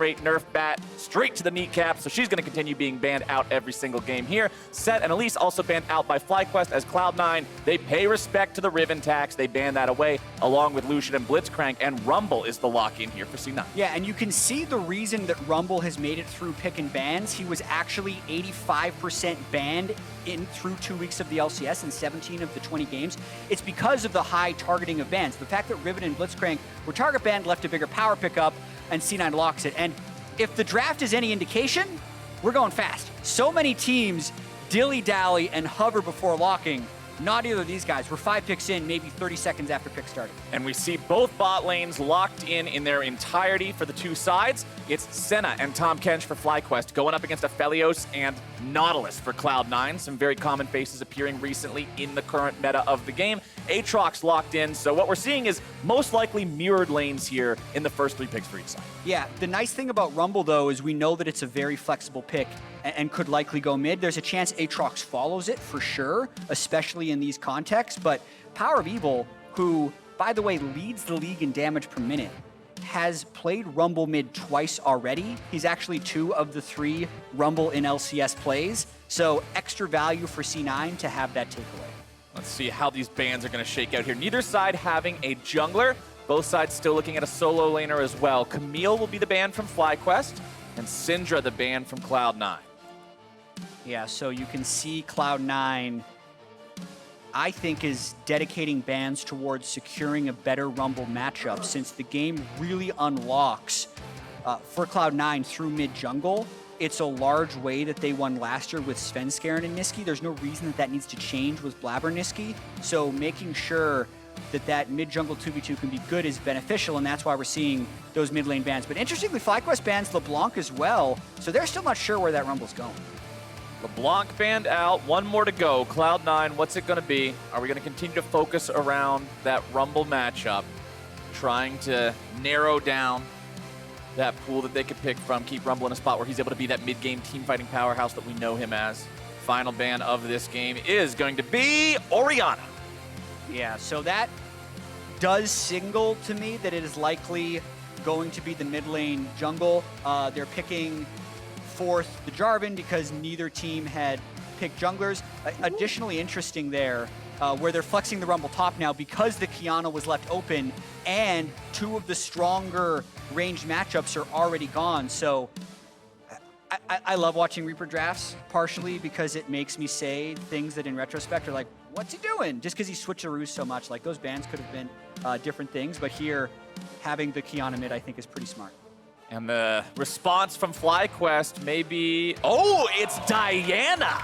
Nerf bat straight to the kneecap, so she's going to continue being banned out every single game here. Set and Elise also banned out by FlyQuest as Cloud9. They pay respect to the Riven tax. They ban that away along with Lucian and Blitzcrank, and Rumble is the lock-in here for C9. Yeah, and you can see the reason that Rumble has made it through pick and bans. He was actually 85% banned through 2 weeks of the LCS in 17 of the 20 games. It's because of the high targeting of bans. The fact that Riven and Blitzcrank were target banned left a bigger power pickup, and C9 locks it. And if the draft is any indication, we're going fast. So many teams dilly-dally and hover before locking. Not either of these guys. We're 5 picks in, maybe 30 seconds after pick starting. And we see both bot lanes locked in their entirety for the two sides. It's Senna and Tahm Kench for FlyQuest going up against Aphelios and Nautilus for Cloud9. Some very common faces appearing recently in the current meta of the game. Aatrox locked in, so what we're seeing is most likely mirrored lanes here in the first 3 picks for each side. Yeah, the nice thing about Rumble, though, is we know that it's a very flexible pick and could likely go mid. There's a chance Aatrox follows it for sure, especially in these contexts, but PowerOfEvil, who, by the way, leads the league in damage per minute, has played Rumble mid twice already. He's actually 2 of the 3 Rumble in LCS plays, so extra value for C9 to have that takeaway. Let's see how these bans are going to shake out here. Neither side having a jungler. Both sides still looking at a solo laner as well. Camille will be the ban from FlyQuest, and Syndra the ban from Cloud9. Yeah, so you can see Cloud9, I think, is dedicating bans towards securing a better Rumble matchup, since the game really unlocks for Cloud9 through mid-jungle. It's a large way that they won last year with Sven and Nisqy. There's no reason that that needs to change with Blaber Nisqy. So making sure that that mid-jungle 2v2 can be good is beneficial, and that's why we're seeing those mid-lane bans. But interestingly, FlyQuest bans LeBlanc as well, so they're still not sure where that Rumble's going. LeBlanc banned out, 1 more to go. Cloud9, what's it going to be? Are we going to continue to focus around that Rumble matchup, trying to narrow down that pool that they could pick from, keep Rumble in a spot where he's able to be that mid-game team-fighting powerhouse that we know him as? Final ban of this game is going to be Orianna. Yeah, so that does signal to me that it is likely going to be the mid lane jungle. They're picking 4th the Jarvan because neither team had picked junglers. Additionally interesting there, where they're flexing the Rumble top now because the Qiyana was left open and 2 of the stronger ranged matchups are already gone. So I love watching Reaper drafts, partially because it makes me say things that in retrospect are like, what's he doing? Just because he switched the ruse so much. Like, those bans could have been different things, but here, having the Qiyana mid, I think, is pretty smart. And the response from FlyQuest may be, oh, it's Diana!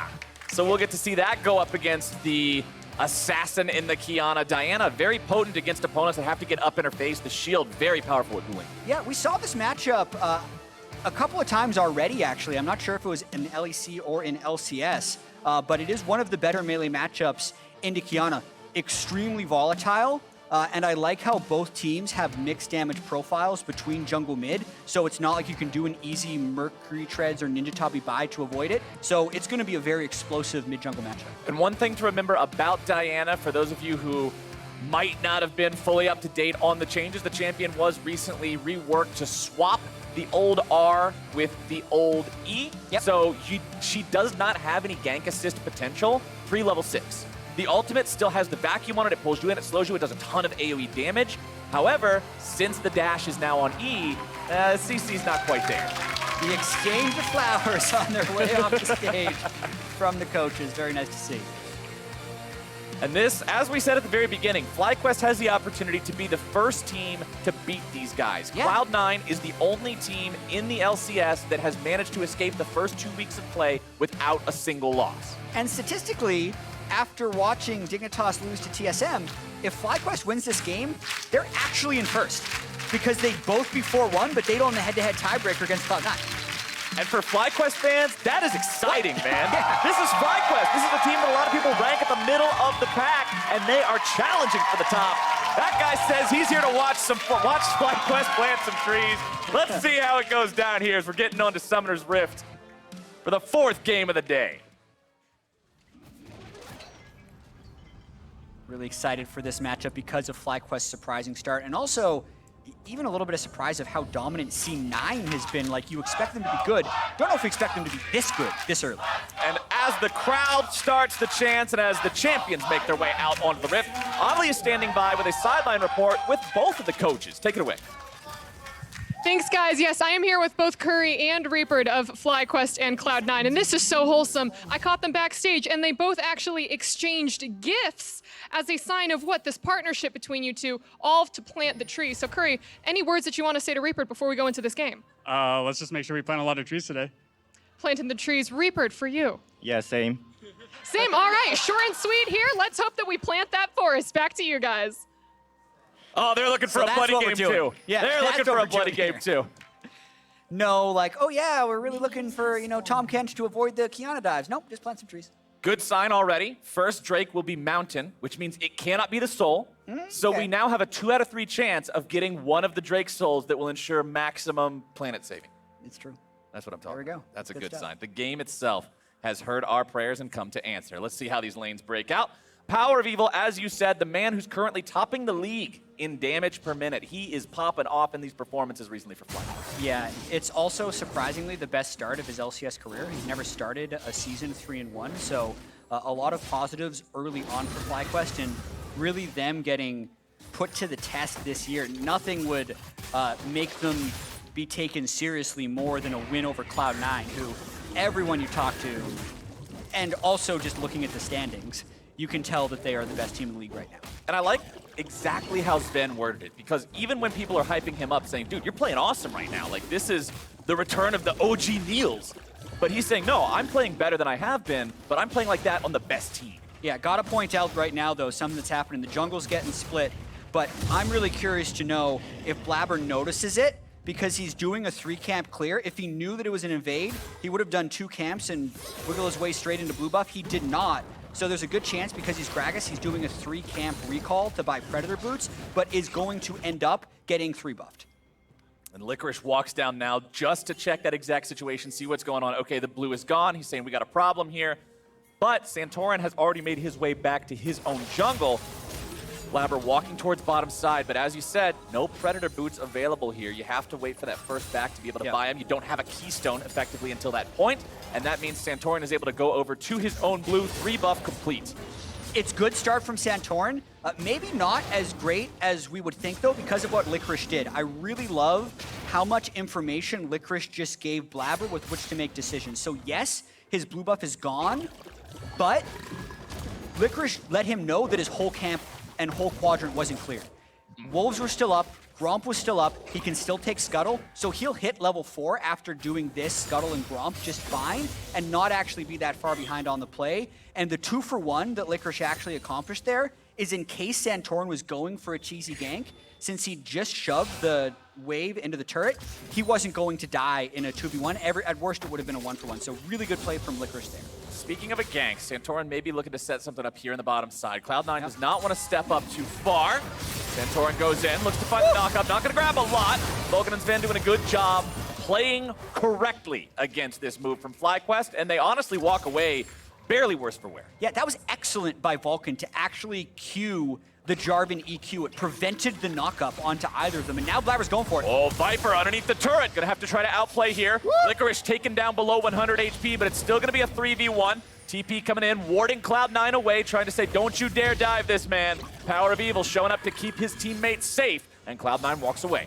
So we'll get to see that go up against the assassin in the Qiyana. Diana, very potent against opponents that have to get up in her face. The shield, very powerful at dueling. Yeah, we saw this matchup a couple of times already, actually. I'm not sure if it was in LEC or in LCS, but it is one of the better melee matchups into Qiyana. Extremely volatile, and I like how both teams have mixed damage profiles between jungle mid, so it's not like you can do an easy Mercury Treads or Ninja Tabi buy to avoid it. So it's going to be a very explosive mid-jungle matchup. And one thing to remember about Diana, for those of you who might not have been fully up to date on the changes, the champion was recently reworked to swap the old R with the old E. Yep. So she does not have any gank assist potential pre-level 6. The ultimate still has the vacuum on it. It pulls you in, it slows you, it does a ton of AoE damage. However, since the dash is now on E, CC's not quite there. The exchange of flowers on their way off the stage from the coaches. Very nice to see. And this, as we said at the very beginning, FlyQuest has the opportunity to be the first team to beat these guys. Yeah. Cloud9 is the only team in the LCS that has managed to escape the first 2 weeks of play without a single loss. And statistically, after watching Dignitas lose to TSM, if FlyQuest wins this game, they're actually in first. Because they both be 4-1, but they don't have a head-to-head tiebreaker against Cloud9. And for FlyQuest fans, that is exciting, man. Yeah. This is FlyQuest. This is a team that a lot of people rank at the middle of the pack, and they are challenging for the top. That guy says he's here to watch FlyQuest plant some trees. Let's see how it goes down here as we're getting on to Summoner's Rift for the 4th game of the day. Really excited for this matchup because of FlyQuest's surprising start. And also, even a little bit of surprise of how dominant C9 has been. Like, you expect them to be good. Don't know if we expect them to be this good this early. And as the crowd starts the chants and as the champions make their way out onto the Rift, Aphelios is standing by with a sideline report with both of the coaches. Take it away. Thanks, guys. Yes, I am here with both Curry and Reaper of FlyQuest and Cloud9, and this is so wholesome. I caught them backstage, and they both actually exchanged gifts as a sign of what? This partnership between you two, all to plant the tree. So, Curry, any words that you want to say to Reaper before we go into this game? Let's just make sure we plant a lot of trees today. Planting the trees. Reaper, for you. Yeah, same. Same. All right, short and sweet here. Let's hope that we plant that forest. Back to you guys. Oh, they're looking for a bloody game too. Yeah, they're looking for a bloody game too. No, like, oh yeah, we're really looking for, you know, Tahm Kench to avoid the Qiyana dives. Nope, just plant some trees. Good sign already. First Drake will be Mountain, which means it cannot be the Soul. So okay. we now have a 2 out of 3 chance of getting one of the Drake Souls that will ensure maximum planet saving. It's true. That's what I'm talking There we about. go. That's a Good good stuff. sign. The game itself has heard our prayers and come to answer. Let's see how these lanes break out. PowerOfEvil, as you said, the man who's currently topping the league in damage per minute. He is popping off in these performances recently for FlyQuest. Yeah, it's also surprisingly the best start of his LCS career. He's never started a season 3-1, so a lot of positives early on for FlyQuest, and really them getting put to the test this year. Nothing would make them be taken seriously more than a win over Cloud9, who everyone you talk to, and also just looking at the standings, you can tell that they are the best team in the league right now. And I like exactly how Zven worded it, because even when people are hyping him up saying, dude, you're playing awesome right now, like this is the return of the OG Niels. But he's saying, no, I'm playing better than I have been, but I'm playing like that on the best team. Yeah, gotta point out right now, though, something that's happening. The jungle's getting split, but I'm really curious to know if Blaber notices it, because he's doing a 3-camp clear. If he knew that it was an invade, he would have done 2 camps and wiggle his way straight into blue buff. He did not. So there's a good chance, because he's Gragas, he's doing a 3-camp recall to buy Predator boots, but is going to end up getting 3-buffed. And Licorice walks down now just to check that exact situation, see what's going on. Okay, the blue is gone. He's saying we got a problem here. But Santorin has already made his way back to his own jungle. Blaber walking towards bottom side, but as you said, no Predator boots available here. You have to wait for that first back to be able to buy him. You don't have a keystone effectively until that point, and that means Santorin is able to go over to his own blue, 3-buff complete. It's good start from Santorin. Maybe not as great as we would think, though, because of what Licorice did. I really love how much information Licorice just gave Blaber with which to make decisions. So yes, his blue buff is gone, but Licorice let him know that his whole camp and whole quadrant wasn't cleared. Wolves were still up, Gromp was still up, he can still take Scuttle, so he'll hit level 4 after doing this Scuttle and Gromp just fine, and not actually be that far behind on the play. And the 2-for-1 that Licorice actually accomplished there is in case Santorin was going for a cheesy gank, since he just shoved the wave into the turret, he wasn't going to die in a 2v1. At worst, it would have been a 1-for-1, so really good play from Licorice there. Speaking of a gank, Santorin may be looking to set something up here in the bottom side. Cloud9 does not want to step up too far. Santorin goes in, looks to find the knockup, not going to grab a lot. Vulcan and Zven doing a good job playing correctly against this move from FlyQuest, and they honestly walk away barely worse for wear. Yeah, that was excellent by Vulcan to actually cue the Jarvan EQ. It prevented the knockup onto either of them, and now Blaber's going for it. Oh, Viper underneath the turret. Gonna have to try to outplay here. Licorice taken down below 100 HP, but it's still gonna be a 3v1. TP coming in, warding Cloud9 away, trying to say, don't you dare dive this man. PowerOfEvil showing up to keep his teammates safe, and Cloud9 walks away.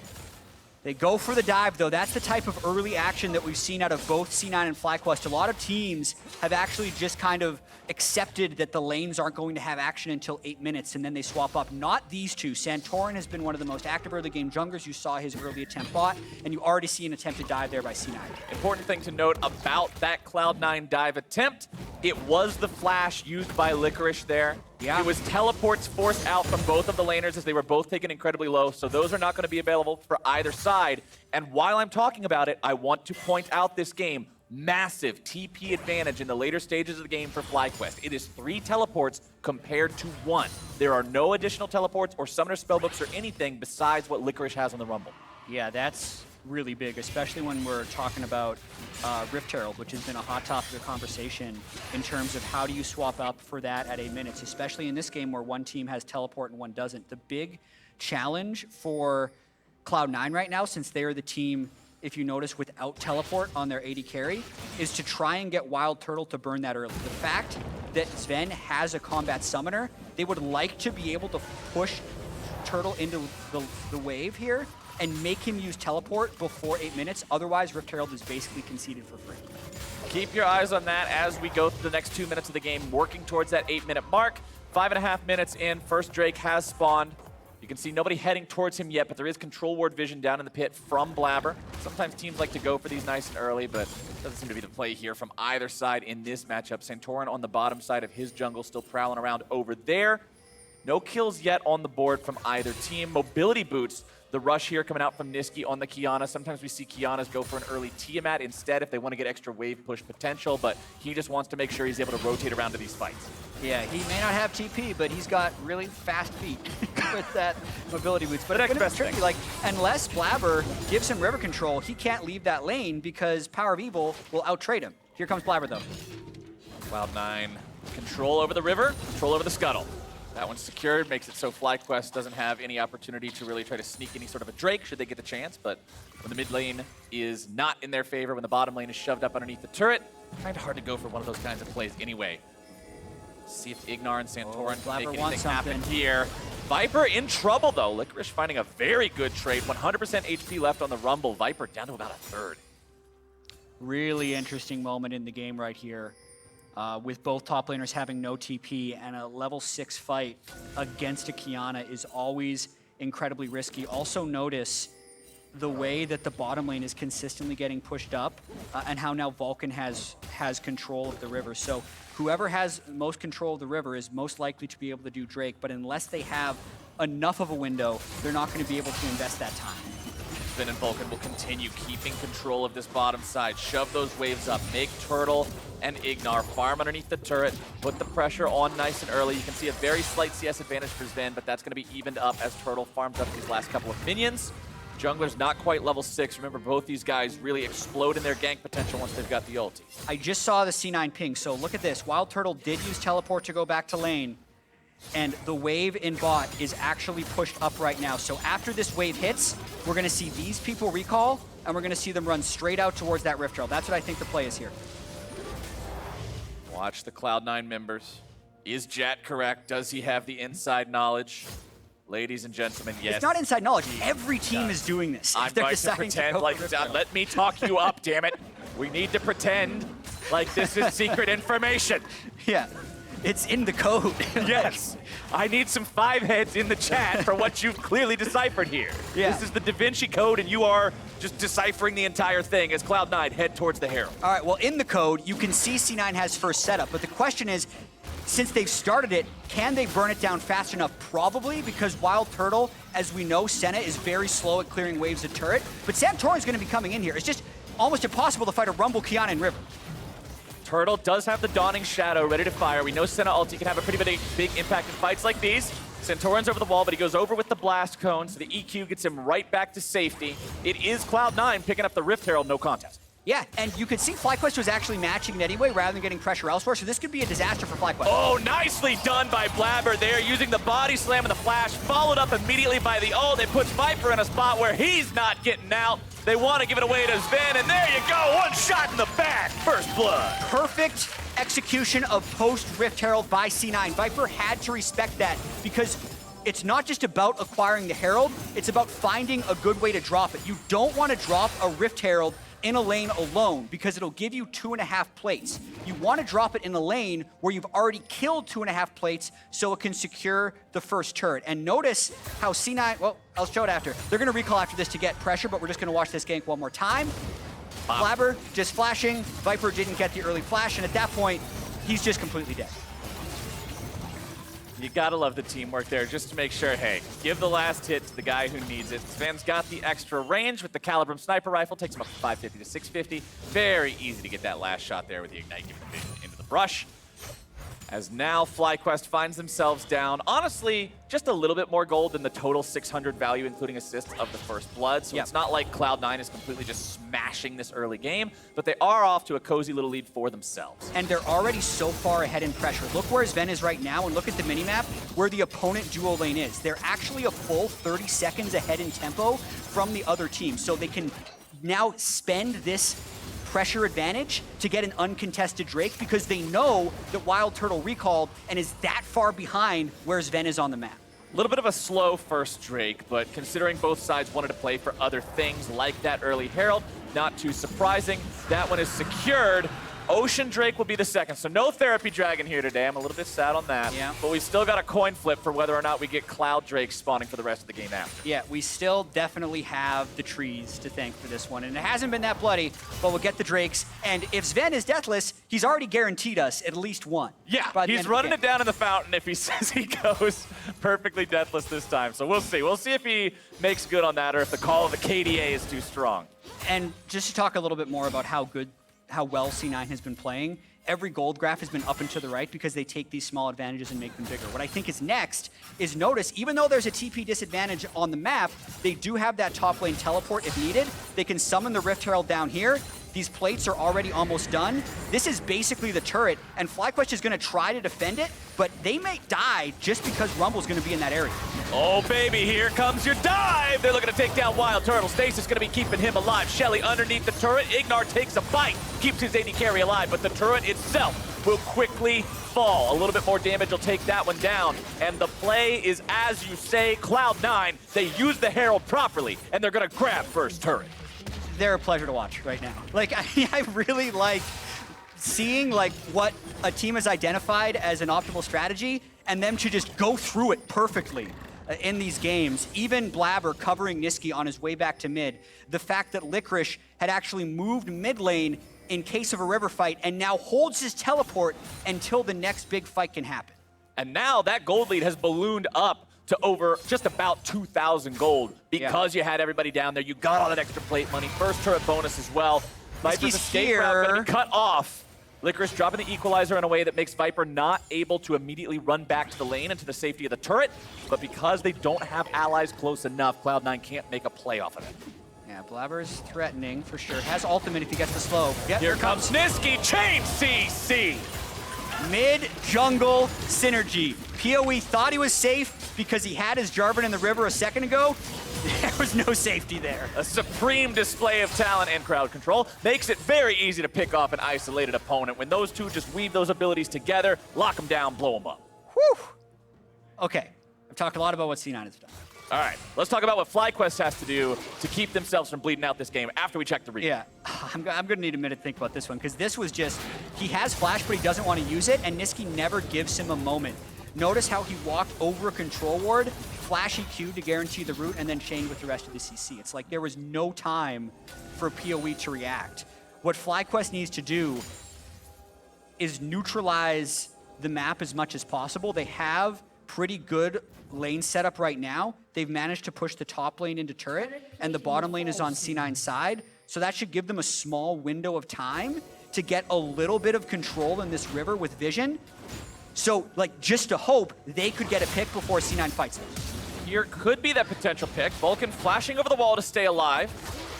They go for the dive, though. That's the type of early action that we've seen out of both C9 and FlyQuest. A lot of teams have actually just kind of accepted that the lanes aren't going to have action until 8 minutes, and then they swap up. Not these two. Santorin has been one of the most active early game junglers. You saw his early attempt bot, and you already see an attempted dive there by C9. Important thing to note about that Cloud9 dive attempt, it was the flash used by Licorice there. Yeah. It was teleports forced out from both of the laners as they were both taken incredibly low, so those are not going to be available for either side. And while I'm talking about it, I want to point out this game. Massive TP advantage in the later stages of the game for FlyQuest. It is 3 teleports compared to 1. There are no additional teleports or summoner spellbooks or anything besides what Licorice has on the Rumble. Yeah, that's really big, especially when we're talking about WildTurtle, which has been a hot topic of conversation in terms of how do you swap up for that at 8 minutes, especially in this game where one team has teleport and one doesn't. The big challenge for Cloud9 right now, since they are the team, if you notice, without teleport on their AD carry, is to try and get WildTurtle to burn that early. The fact that Zven has a combat summoner, they would like to be able to push Turtle into the wave here and make him use teleport before 8 minutes. Otherwise, Rift Herald is basically conceded for free. Keep your eyes on that as we go through the next 2 minutes of the game, working towards that 8-minute mark. 5.5 minutes in, first Drake has spawned. You can see nobody heading towards him yet, but there is control ward vision down in the pit from Blaber. Sometimes teams like to go for these nice and early, but doesn't seem to be the play here from either side in this matchup. Santorin on the bottom side of his jungle, still prowling around over there. No kills yet on the board from either team. Mobility boots, the rush here coming out from Nisqy on the Qiyana. Sometimes we see Qiyanas go for an early Tiamat instead if they want to get extra wave push potential, but he just wants to make sure he's able to rotate around to these fights. Yeah, he may not have TP, but he's got really fast feet with that mobility boots. But it's gonna be tricky. Like, unless Blaber gives him river control, he can't leave that lane because PowerOfEvil will out-trade him. Here comes Blaber, though. Cloud9, control over the river, control over the scuttle. That one's secured, makes it so FlyQuest doesn't have any opportunity to really try to sneak any sort of a Drake should they get the chance, but when the mid lane is not in their favor, when the bottom lane is shoved up underneath the turret, kind of hard to go for one of those kinds of plays anyway. See if IgNar and Santorin can make anything happen here. Viper in trouble though. Licorice finding a very good trade. 100% HP left on the Rumble. Viper down to about a third. Really interesting moment in the game right here. With both top laners having no TP, and a level 6 fight against a Qiyana is always incredibly risky. Also notice the way that the bottom lane is consistently getting pushed up, and how now Vulcan has control of the river. So whoever has most control of the river is most likely to be able to do Drake, but unless they have enough of a window, they're not going to be able to invest that time. Zven and Vulcan will continue keeping control of this bottom side, shove those waves up, make Turtle and IgNar farm underneath the turret, put the pressure on nice and early. You can see a very slight CS advantage for Zven, but that's going to be evened up as Turtle farms up these last couple of minions. Jungler's not quite level 6. Remember, both these guys really explode in their gank potential once they've got the ulti. I just saw the C9 ping, so look at this. WildTurtle did use teleport to go back to lane, and the wave in bot is actually pushed up right now. So after this wave hits, we're going to see these people recall, and we're going to see them run straight out towards that Rift Trail. That's what I think the play is here. Watch the Cloud9 members. Is Jatt correct? Does he have the inside knowledge? Ladies and gentlemen, yes. It's not inside knowledge. Every team is doing this. I'm going to pretend like, let me talk you up, damn it. We need to pretend like this is secret information. Yeah, it's in the code. Yes, I need some 5 heads in the chat for what you've clearly deciphered here. Yeah. This is the Da Vinci Code, and you are just deciphering the entire thing as Cloud9 head towards the Herald. All right, well, in the code, you can see C9 has first setup, but the question is, since they've started it, can they burn it down fast enough? Probably, because WildTurtle, as we know, Senna is very slow at clearing waves of turret, but Santorin's going to be coming in here. It's just almost impossible to fight a Rumble, Qiyana, and River. Turtle does have the Dawning Shadow ready to fire. We know Senna ulti can have a pretty big impact in fights like these. Santorin's over the wall, but he goes over with the Blast Cone, so the EQ gets him right back to safety. It is Cloud9 picking up the Rift Herald, no contest. Yeah, and you could see FlyQuest was actually matching it anyway rather than getting pressure elsewhere, so this could be a disaster for FlyQuest. Oh, nicely done by Blaber there, using the body slam and the flash, followed up immediately by the ult. It puts Viper in a spot where he's not getting out. They want to give it away to Zven, and there you go, one shot in the back, first blood. Perfect execution of post-Rift Herald by C9. Viper had to respect that because it's not just about acquiring the Herald, it's about finding a good way to drop it. You don't want to drop a Rift Herald in a lane alone because it'll give you 2.5 plates. You want to drop it in a lane where you've already killed 2.5 plates so it can secure the first turret. And notice how C9, well, I'll show it after. They're going to recall after this to get pressure, but we're just going to watch this gank one more time. Blaber just flashing. Viper didn't get the early flash, and at that point, he's just completely dead. You gotta love the teamwork there just to make sure, hey, give the last hit to the guy who needs it. Sven's got the extra range with the Calibrum sniper rifle, takes him up to 550 to 650. Very easy to get that last shot there with the Ignite, giving the vision into the brush. As now FlyQuest finds themselves down, honestly, just a little bit more gold than the total 600 value, including assists of the first blood. So it's not like Cloud9 is completely just smashing this early game, but they are off to a cozy little lead for themselves. And they're already so far ahead in pressure. Look where Zven is right now, and look at the minimap where the opponent duo lane is. They're actually a full 30 seconds ahead in tempo from the other team. So they can now spend this pressure advantage to get an uncontested Drake because they know that WildTurtle recalled and is that far behind where Zven is on the map. A little bit of a slow first Drake, but considering both sides wanted to play for other things like that early Herald, not too surprising. That one is secured. Ocean Drake will be the second, so no Therapy Dragon here today. I'm a little bit sad on that. Yeah. But we still got a coin flip for whether or not we get Cloud Drake spawning for the rest of the game after. Yeah, we still definitely have the trees to thank for this one, and it hasn't been that bloody, but we'll get the Drakes. And if Zven is deathless, he's already guaranteed us at least one. Yeah, he's running it down in the fountain if he says he goes perfectly deathless this time. So we'll see. We'll see if he makes good on that or if the call of the KDA is too strong. And just to talk a little bit more about how well C9 has been playing, every gold graph has been up and to the right because they take these small advantages and make them bigger. What I think is next is notice, even though there's a TP disadvantage on the map, they do have that top lane teleport if needed. They can summon the Rift Herald down here. These plates are already almost done. This is basically the turret, and FlyQuest is going to try to defend it, but they may die just because Rumble's going to be in that area. Oh, baby, here comes your dive. They're looking to take down WildTurtle. Stasis going to be keeping him alive. Shelly underneath the turret. IgNar takes a bite, keeps his AD carry alive, but the turret itself will quickly fall. A little bit more damage will take that one down, and the play is, as you say, Cloud9. They use the Herald properly, and they're going to grab first turret. They're a pleasure to watch right now. Like, I really like seeing like what a team has identified as an optimal strategy and them to just go through it perfectly in these games. Even Blaber covering Nisqy on his way back to mid. The fact that Licorice had actually moved mid lane in case of a river fight and now holds his teleport until the next big fight can happen. And now that gold lead has ballooned up to over just about 2,000 gold because you had everybody down there. You got all that extra plate money. First turret bonus as well. Viper's escape route going to be cut off. Licorice dropping the equalizer in a way that makes Viper not able to immediately run back to the lane and to the safety of the turret. But because they don't have allies close enough, Cloud9 can't make a play off of it. Yeah, Blaber's threatening for sure. Has ultimate if he gets the slow. Yep, here comes Nisqy, chain CC. Mid-jungle synergy. PoE thought he was safe because he had his Jarvan in the river a second ago. There was no safety there. A supreme display of talent and crowd control makes it very easy to pick off an isolated opponent. When those two just weave those abilities together, lock them down, blow them up. Whew. Okay, I've talked a lot about what C9 has done. All right, let's talk about what FlyQuest has to do to keep themselves from bleeding out this game after we check the replay. Yeah, I'm going to need a minute to think about this one because this was just, he has flash, but he doesn't want to use it, and Nisqy never gives him a moment. Notice how he walked over a control ward, flash EQ to guarantee the route, and then chained with the rest of the CC. It's like there was no time for PoE to react. What FlyQuest needs to do is neutralize the map as much as possible. They have pretty good lane setup right now. They've managed to push the top lane into turret, and the bottom lane is on C9's side. So that should give them a small window of time to get a little bit of control in this river with vision. So, like, just to hope they could get a pick before C9 fights them. Here could be that potential pick. Vulcan flashing over the wall to stay alive.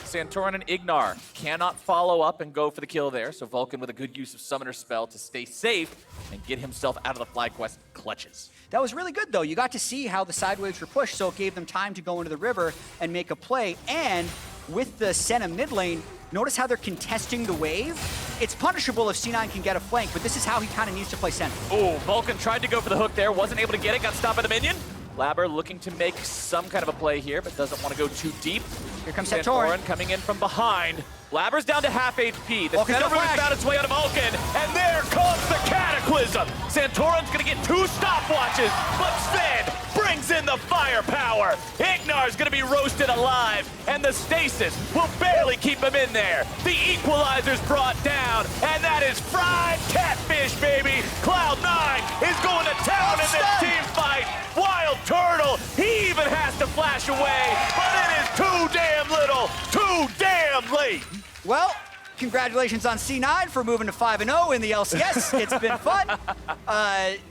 Santorin and IgNar cannot follow up and go for the kill there, so Vulcan with a good use of Summoner Spell to stay safe and get himself out of the FlyQuest clutches. That was really good, though. You got to see how the side waves were pushed, so it gave them time to go into the river and make a play. And with the Senna mid lane, notice how they're contesting the wave. It's punishable if C9 can get a flank, but this is how he kind of needs to play Senna. Oh, Vulcan tried to go for the hook there, wasn't able to get it, got stopped by the minion. Blaber looking to make some kind of a play here, but doesn't want to go too deep. Here comes Santorin coming in from behind. Blaber's down to half HP. The Senna root found its way out of Vulcan, and there comes the Cataclysm. Santorin's going to get 2 stopwatches, but Zven brings in the firepower. IgNar's going to be roasted alive, and the stasis will barely keep him in there. The equalizer's brought down, and that is fried catfish, baby. Cloud9 is going to town in this team fight. WildTurtle, he even has to flash away, but it is too damn little, too damn late. Well, Congratulations on C9 for moving to 5-0 in the LCS. It's been fun.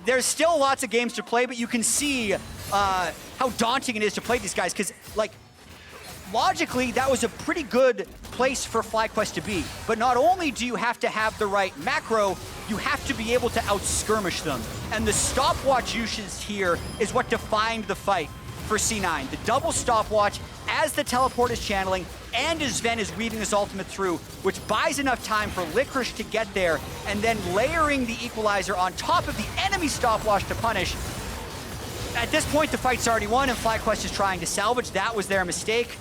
There's still lots of games to play, but you can see how daunting it is to play these guys, because, like, logically, that was a pretty good place for FlyQuest to be. But not only do you have to have the right macro, you have to be able to out-skirmish them. And the stopwatch usage here is what defined the fight for C9. The double stopwatch as the teleport is channeling and as Zven is weaving his ultimate through, which buys enough time for Licorice to get there, and then layering the equalizer on top of the enemy stopwatch to punish. At this point, the fight's already won, and FlyQuest is trying to salvage. That was their mistake.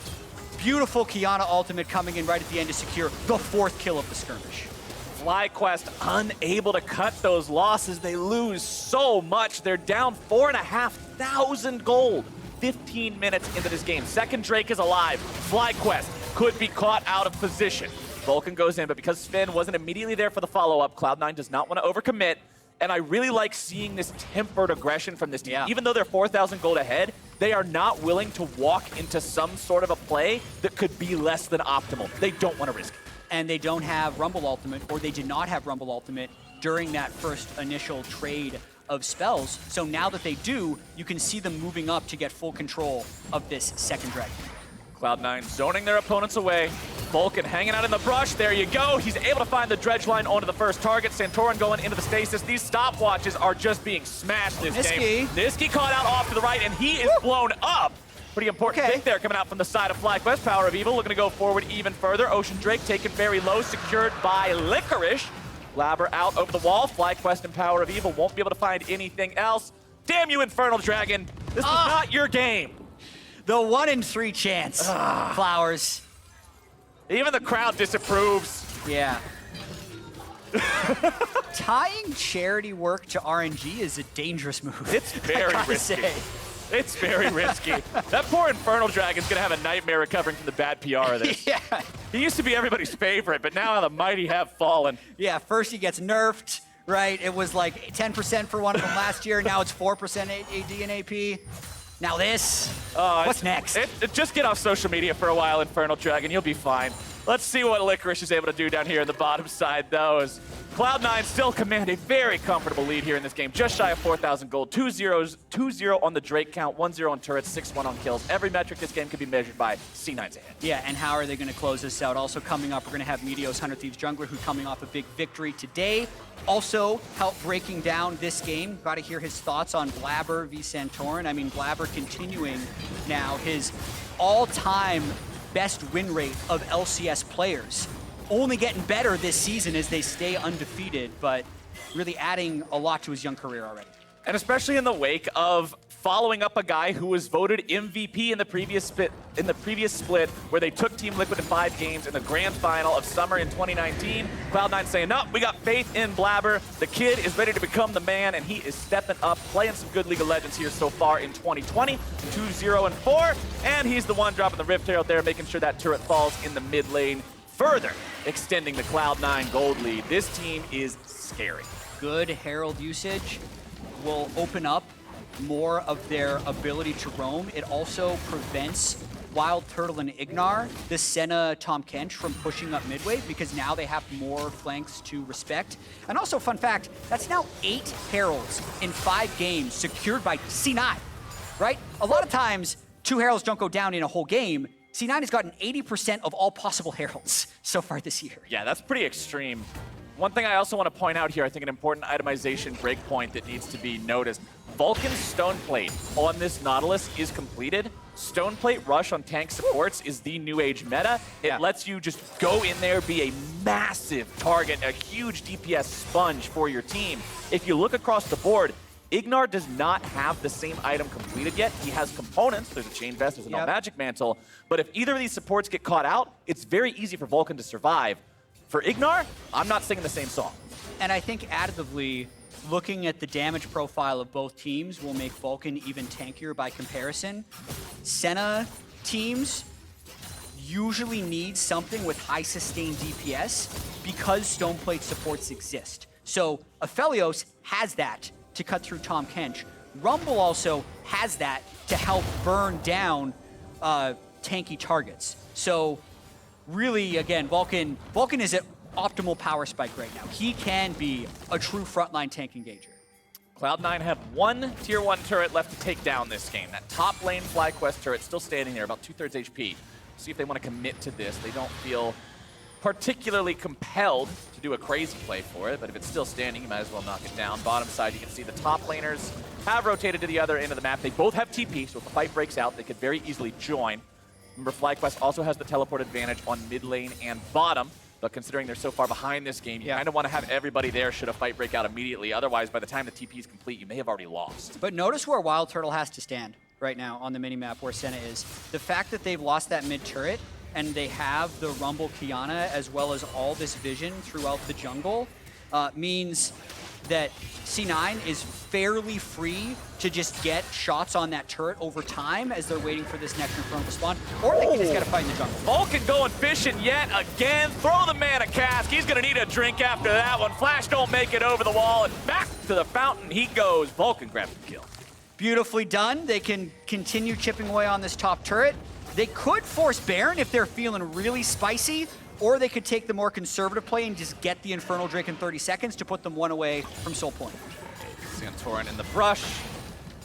Beautiful Qiyana ultimate coming in right at the end to secure the 4th kill of the skirmish. FlyQuest unable to cut those losses. They lose so much. They're down 4,500 gold. 15 minutes into this game. Second Drake is alive. FlyQuest could be caught out of position. Vulcan goes in, but because Zven wasn't immediately there for the follow-up, Cloud9 does not want to overcommit. And I really like seeing this tempered aggression from this team. Yeah. Even though they're 4,000 gold ahead, they are not willing to walk into some sort of a play that could be less than optimal. They don't want to risk it. And they don't have Rumble Ultimate, or they did not have Rumble Ultimate during that first initial trade of spells. So now that they do, you can see them moving up to get full control of this second dragon. Cloud9 zoning their opponents away. Vulcan hanging out in the brush. There you go. He's able to find the dredge line onto the first target. Santorin going into the stasis. These stopwatches are just being smashed this game. Nisqy caught out off to the right, and he is blown up. Pretty important pick there coming out from the side of FlyQuest. PowerOfEvil looking to go forward even further. Ocean Drake taken very low, secured by Licorice. Blaber out over the wall. FlyQuest and PowerOfEvil won't be able to find anything else. Damn you, Infernal Dragon. This is not your game. The 1 in 3 chance. Flowers. Even the crowd disapproves. Yeah. Tying charity work to RNG is a dangerous move. It's very risky. It's very risky. That poor Infernal Dragon's gonna have a nightmare recovering from the bad PR of this. Yeah. He used to be everybody's favorite, but now the mighty have fallen. Yeah, first he gets nerfed, right? It was like 10% for one of them last year. Now it's 4% AD and AP. Now this. What's next? Just get off social media for a while, Infernal Dragon. You'll be fine. Let's see what Licorice is able to do down here in the bottom side, though, as Cloud9 still command a very comfortable lead here in this game. Just shy of 4,000 gold. 2-0 on the Drake count, 1-0 on turrets, 6-1 on kills. Every metric this game could be measured by. C9's ahead. Yeah, and how are they going to close this out? Also coming up, we're going to have Meteos 100 Thieves Jungler, who's coming off a big victory today. Also, help breaking down this game. Got to hear his thoughts on Blaber v Santorin. I mean, Blaber continuing now his all-time best win rate of LCS players. Only getting better this season as they stay undefeated, but really adding a lot to his young career already. And especially in the wake of following up a guy who was voted MVP in the previous split, where they took Team Liquid to 5 games in the grand final of summer in 2019. Cloud9 saying, no, we got faith in Blaber. The kid is ready to become the man, and he is stepping up, playing some good League of Legends here so far in 2020. 2-0-4, and he's the one dropping the Rift Herald there, making sure that turret falls in the mid lane, further extending the Cloud9 gold lead. This team is scary. Good Herald usage will open up more of their ability to roam. It also prevents WildTurtle and IgNar, the Senna Tahm Kench, from pushing up midway, because now they have more flanks to respect. And also, fun fact, that's now 8 Heralds in 5 games secured by C9, right? A lot of times, 2 Heralds don't go down in a whole game. C9 has gotten 80% of all possible Heralds so far this year. Yeah, that's pretty extreme. One thing I also want to point out here, I think an important itemization breakpoint that needs to be noticed. Vulcan's Stoneplate on this Nautilus is completed. Stoneplate Rush on tank supports is the new age meta. It lets you just go in there, be a massive target, a huge DPS sponge for your team. If you look across the board, IgNar does not have the same item completed yet. He has components. There's a Chain Vest, there's a No Magic Mantle. But if either of these supports get caught out, it's very easy for Vulcan to survive. For IgNar, I'm not singing the same song. And I think additively, looking at the damage profile of both teams will make Vulcan even tankier by comparison. Senna teams usually need something with high sustained DPS because Stoneplate supports exist. So Aphelios has that to cut through Tahm Kench. Rumble also has that to help burn down tanky targets. So really, again, Vulcan is at optimal power spike right now. He can be a true frontline tank engager. Cloud9 have one tier 1 turret left to take down this game. That top lane FlyQuest turret still standing there, about 2/3 HP. See if they want to commit to this. They don't feel particularly compelled to do a crazy play for it, but if it's still standing, you might as well knock it down. Bottom side, you can see the top laners have rotated to the other end of the map. They both have TP, so if the fight breaks out, they could very easily join. Remember, FlyQuest also has the teleport advantage on mid lane and bottom, but considering they're so far behind this game, you kind of want to have everybody there should a fight break out immediately. Otherwise, by the time the TP is complete, you may have already lost. But notice where WildTurtle has to stand right now on the minimap where Senna is. The fact that they've lost that mid turret and they have the Rumble Qiyana as well as all this vision throughout the jungle means that C9 is fairly free to just get shots on that turret over time as they're waiting for this next Infernal to spawn, or they can just get a fight in the jungle. Vulcan going fishing yet again. Throw the man a cask. He's going to need a drink after that one. Flash don't make it over the wall, and back to the fountain he goes. Vulcan grabs the kill. Beautifully done. They can continue chipping away on this top turret. They could force Baron if they're feeling really spicy, or they could take the more conservative play and just get the Infernal Drake in 30 seconds to put them one away from Soul Point. Santorin in the brush.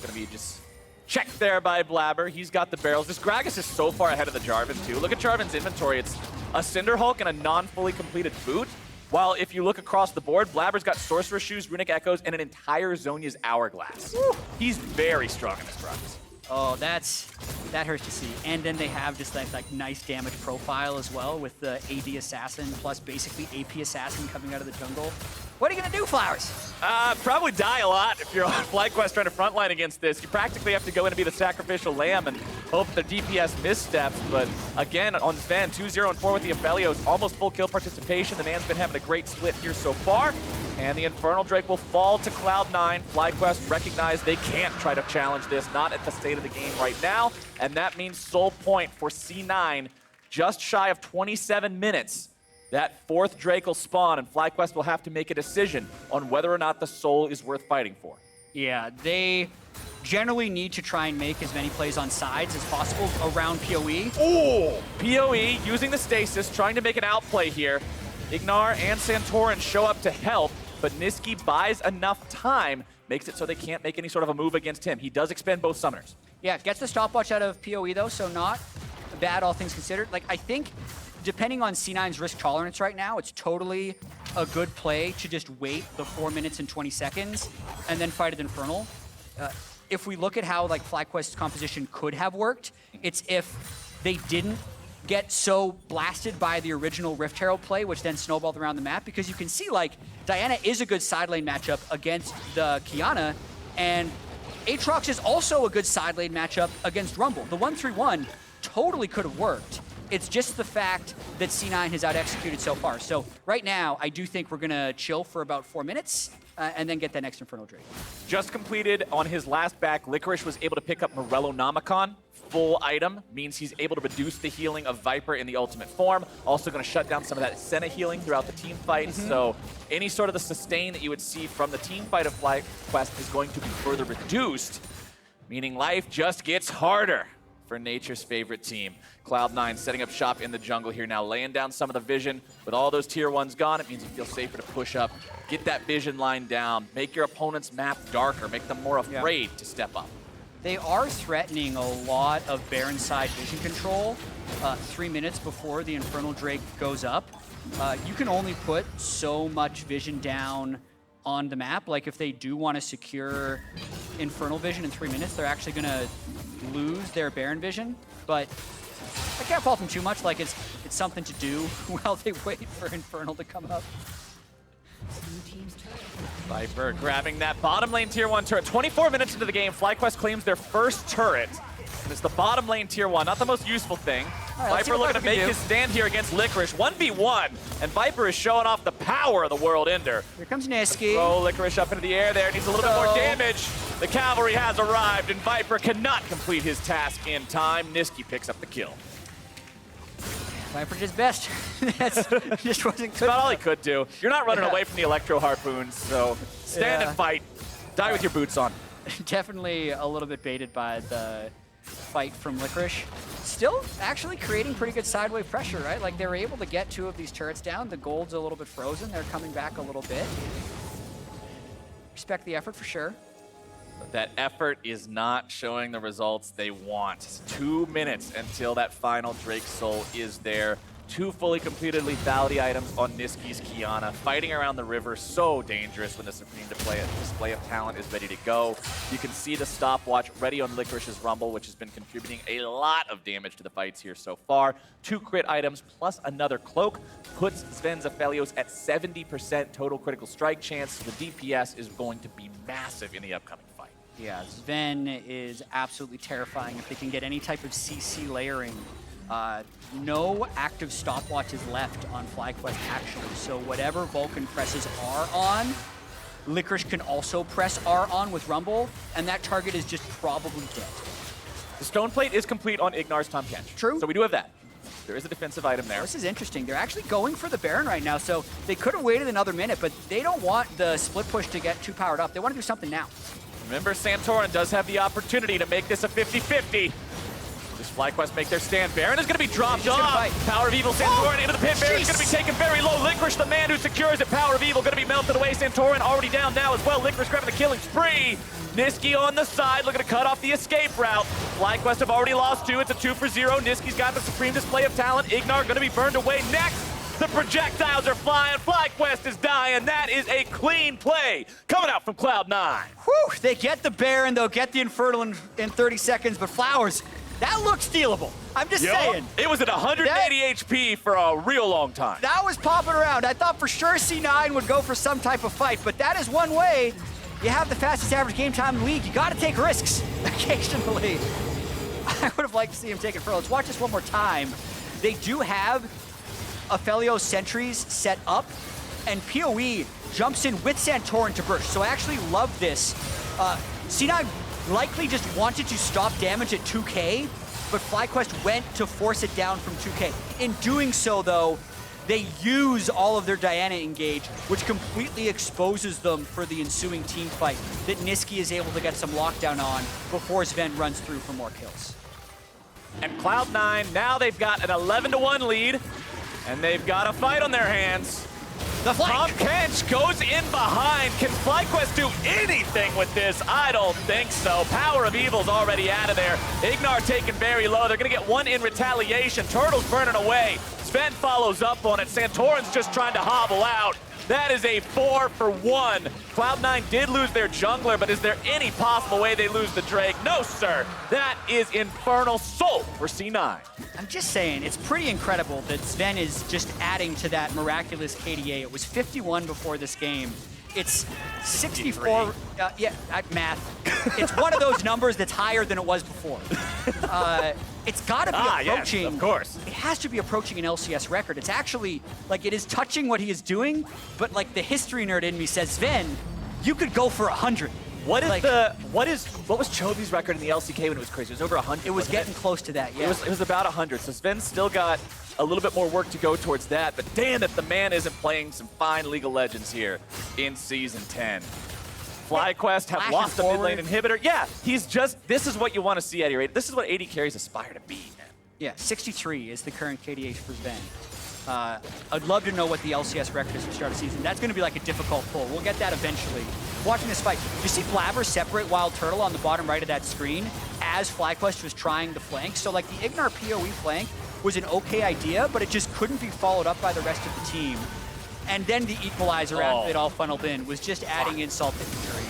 Gonna be just checked there by Blaber. He's got the barrels. This Gragas is so far ahead of the Jarvan too. Look at Jarvan's inventory. It's a Cinder Hulk and a non-fully completed boot. While if you look across the board, Blaber's got Sorcerer Shoes, Runic Echoes, and an entire Zhonya's Hourglass. Woo. He's very strong in this Gragas. Oh, that hurts to see. And then they have just that nice damage profile as well with the AD Assassin plus basically AP Assassin coming out of the jungle. What are you gonna do, Flowers? Probably die a lot if you're on FlyQuest trying to frontline against this. You practically have to go in and be the sacrificial lamb and hope the DPS missteps. But again, on Zven, 2-0-4 with the Aphelios, almost full kill participation. The man's been having a great split here so far. And the Infernal Drake will fall to Cloud9. FlyQuest recognize they can't try to challenge this, not at the state of the game right now. And that means Soul Point for C9, just shy of 27 minutes. That fourth Drake will spawn, and FlyQuest will have to make a decision on whether or not the Soul is worth fighting for. Yeah, they generally need to try and make as many plays on sides as possible around PoE. Oh! PoE using the stasis, trying to make an outplay here. IgNar and Santorin show up to help, but Nisqy buys enough time, makes it so they can't make any sort of a move against him. He does expend both summoners. Yeah, gets the stopwatch out of PoE though, so not bad all things considered. Like, I think depending on C9's risk tolerance right now, it's totally a good play to just wait the 4 minutes and 20 seconds and then fight at Infernal. If we look at how like FlyQuest's composition could have worked, it's if they didn't get so blasted by the original Rift Herald play, which then snowballed around the map, because you can see like Diana is a good side lane matchup against the Qiyana, and Aatrox is also a good side lane matchup against Rumble. The 1-3-1 totally could have worked. It's just the fact that C9 has out-executed so far. So right now, I do think we're gonna chill for about 4 minutes and then get that next Infernal Drake. Just completed on his last back, Licorice was able to pick up Morellonomicon. Full item means he's able to reduce the healing of Viper in the ultimate form. Also going to shut down some of that Senna healing throughout the team fight. So any sort of the sustain that you would see from the team fight of FlyQuest is going to be further reduced, meaning life just gets harder for nature's favorite team. Cloud9 setting up shop in the jungle here now, laying down some of the vision. With all those tier 1s gone, it means you feel safer to push up, get that vision line down, make your opponent's map darker, make them more afraid to step up. They are threatening a lot of Baron side vision control 3 minutes before the Infernal Drake goes up. You can only put so much vision down on the map. Like if they do want to secure Infernal vision in 3 minutes, they're actually going to lose their Baron vision. But I can't fault them too much. Like it's something to do while they wait for Infernal to come up. Viper grabbing that bottom lane tier 1 turret. 24 minutes into the game, FlyQuest claims their first turret. And it's the bottom lane tier 1, not the most useful thing. Right, Viper looking to make his stand here against Licorice. 1v1, and Viper is showing off the power of the World Ender. Here comes Nisqy. Throw Licorice up into the air there, needs a little bit more damage. The cavalry has arrived, and Viper cannot complete his task in time. Nisqy picks up the kill. Viper did his best. That's just wasn't good. That's about all he could do. You're not running away from the Electro Harpoons, so stand and fight. Die with your boots on. Definitely a little bit baited by the fight from Licorice. Still actually creating pretty good sidewave pressure, right? Like they were able to get 2 of these turrets down. The gold's a little bit frozen. They're coming back a little bit. Respect the effort for sure. But that effort is not showing the results they want. It's 2 minutes until that final Drake Soul is there. 2 fully completed lethality items on Nisqy's Qiyana. Fighting around the river, so dangerous when the Supreme display of talent is ready to go. You can see the stopwatch ready on Licorice's Rumble, which has been contributing a lot of damage to the fights here so far. 2 crit items plus another cloak puts Zven's Aphelios at 70% total critical strike chance. The DPS is going to be massive in the upcoming fight. Yeah, Zven is absolutely terrifying if they can get any type of CC layering. No active stopwatches left on FlyQuest actually, so whatever Vulcan presses R on, Licorice can also press R on with Rumble, and that target is just probably dead. The stone plate is complete on IgNar's Tahm Kench. True. So we do have that. There is a defensive item there. This is interesting. They're actually going for the Baron right now, so they could have waited another minute, but they don't want the split push to get too powered up. They want to do something now. Remember, Santorin does have the opportunity to make this a 50-50. Does FlyQuest make their stand? Baron is going to be dropped off. PowerOfEvil, Santorin into the pit. Baron's going to be taken very low. Licorice, the man who secures it. PowerOfEvil going to be melted away. Santorin already down now as well. Licorice grabbing the killing spree. Nisqy on the side, looking to cut off the escape route. FlyQuest have already lost 2. It's a 2 for 0. Nisqy's got the supreme display of talent. IgNar going to be burned away next. The projectiles are flying. FlyQuest is dying. That is a clean play coming out from Cloud9. Whew, they get the Baron, they'll get the Infernal in 30 seconds, but Flowers, that looks stealable. I'm just saying. It was at 180 HP for a real long time. That was popping around. I thought for sure C9 would go for some type of fight, but that is one way. You have the fastest average game time in the league. You got to take risks occasionally. I would have liked to see him take it for. Let's watch this one more time. They do have Aphelios sentries set up, and PoE jumps in with Santorin to burst. So I actually love this. C9 likely just wanted to stop damage at 2K, but FlyQuest went to force it down from 2K. In doing so, though, they use all of their Diana engage, which completely exposes them for the ensuing team fight that Nisqy is able to get some lockdown on before Zven runs through for more kills. And Cloud9, now they've got an 11-1 lead, and they've got a fight on their hands. The flank! Tahm Kench goes in behind. Can FlyQuest do anything with this? I don't think so. PowerOfEvil's already out of there. IgNar taken very low. They're going to get 1 in retaliation. Turtle's burning away. Zven follows up on it. Santorin's just trying to hobble out. That is a 4 for 1. Cloud9 did lose their jungler, but is there any possible way they lose the Drake? No, sir. That is Infernal Soul for C9. I'm just saying, it's pretty incredible that Zven is just adding to that miraculous KDA. It was 51 before this game. It's 64. Math. It's one of those numbers that's higher than it was before. It's got to be approaching. Yes, of course. It has to be approaching an LCS record. It's actually like it is touching what he is doing, but like the history nerd in me says, Zven, you could go for 100. What was Chovy's record in the LCK when it was crazy? It was over 100. It was getting close to that, yeah. It was about 100. So Zven's still got a little bit more work to go towards that, but damn that the man isn't playing some fine League of Legends here in Season 10. FlyQuest have lost a mid lane inhibitor. Yeah, this is what you want to see out of your AD. This is what AD carries aspire to be, man. Yeah, 63 is the current KDH for Zven. I'd love to know what the LCS record is for start of season. That's going to be like a difficult pull. We'll get that eventually. Watching this fight, you see Blaber separate WildTurtle on the bottom right of that screen as FlyQuest was trying to flank. So like the IgNar PoE flank was an okay idea, but it just couldn't be followed up by the rest of the team. And then the equalizer after it all funneled in was just adding insult to injury.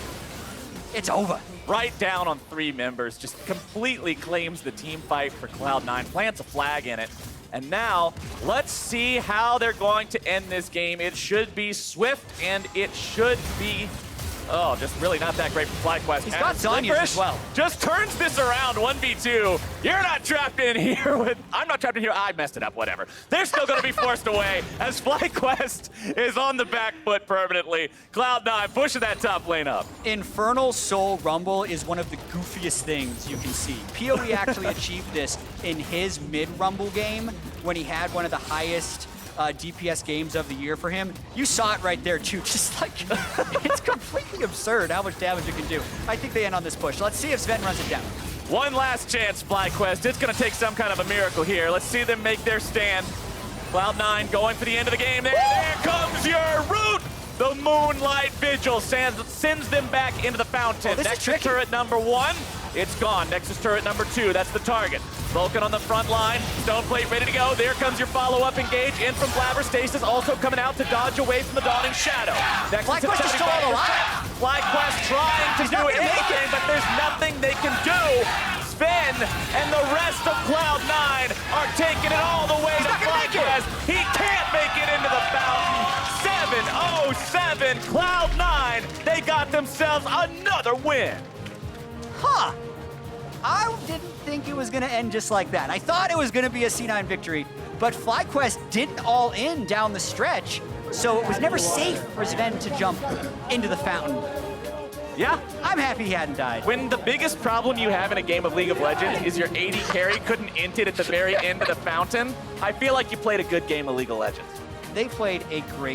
It's over. Right down on 3 members, just completely claims the team fight for Cloud9, plants a flag in it. And now, let's see how they're going to end this game. It should be swift, and it should be, just really not that great for FlyQuest. He's got Zonias as well. Just turns this around, 1v2. You're not trapped in here with, I'm not trapped in here, I messed it up, whatever. They're still gonna be forced away as FlyQuest is on the back foot permanently. Cloud9 pushing that top lane up. Infernal Soul Rumble is one of the goofiest things you can see. PoE actually achieved this in his mid-Rumble game when he had one of the highest DPS games of the year for him. You saw it right there too, just like, it's completely absurd how much damage you can do. I think they end on this push. Let's see if Zven runs it down. One last chance, FlyQuest. It's going to take some kind of a miracle here. Let's see them make their stand. Cloud9 going for the end of the game. There comes your root! The Moonlight Vigil sends them back into the fountain. Oh, this is Nexus tricky. turret number 1, it's gone. Nexus turret number 2, that's the target. Vulcan on the front line, Stoneplate ready to go. There comes your follow-up engage. In from Blaber, Stasis also coming out to dodge away from the Dawning Shadow. Nexus FlyQuest is still all alive. FlyQuest trying to He's do not gonna make anything, it. but there's nothing they can do. Zven and the rest of Cloud9 are taking it all the way He's to not gonna make it. FlyQuest. He can't make it into the fountain. 7-0-7, Cloud9, they got themselves another win. Huh. I didn't think it was going to end just like that. I thought it was going to be a C9 victory, but FlyQuest didn't all in down the stretch, so it was never safe for Zven to jump into the fountain. Yeah, I'm happy he hadn't died. when the biggest problem you have in a game of League of Legends is your AD carry couldn't int it at the very end of the fountain, I feel like you played a good game of League of Legends. They played a great